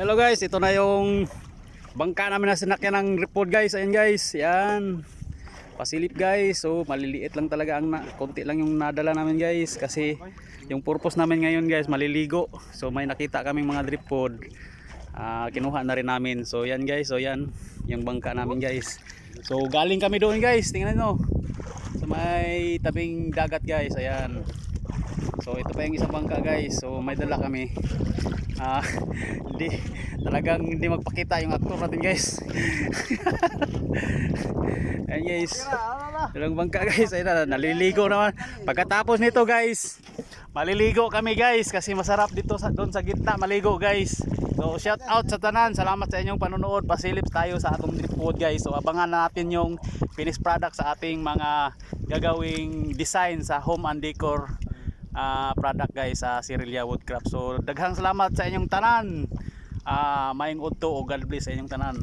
Hello guys, ito na yung bangka namin na sinakyan ng report guys. Ayan guys, yan. Pasilip guys. So maliliit lang talaga ang konti lang yung nadala namin guys kasi yung purpose namin ngayon guys, maliligo. So may nakita kaming mga drip pod. Kinuha na rin namin. So yan guys, so yan yung bangka namin guys. So galing kami doon guys. Tingnan nyo. So may tabing dagat guys. Ayan. So ito pa yung isang bangka guys. So may dala kami. Hindi magpakita yung aktor natin guys. Ayan guys, ilang bangka guys. Ayan, naliligo naman. Pagkatapos nito guys, maliligo kami guys kasi masarap dito doon sa gitna maligo guys. So shout out sa tanan, salamat sa inyong panonood. Pasilip tayo sa atong drip pod guys. So abangan natin yung finished product sa ating mga gagawing design sa home and decor product guys sa Sirilia Woodcraft. So daghang salamat sa inyong tanan. Maayong udto o God bless sa inyong tanan.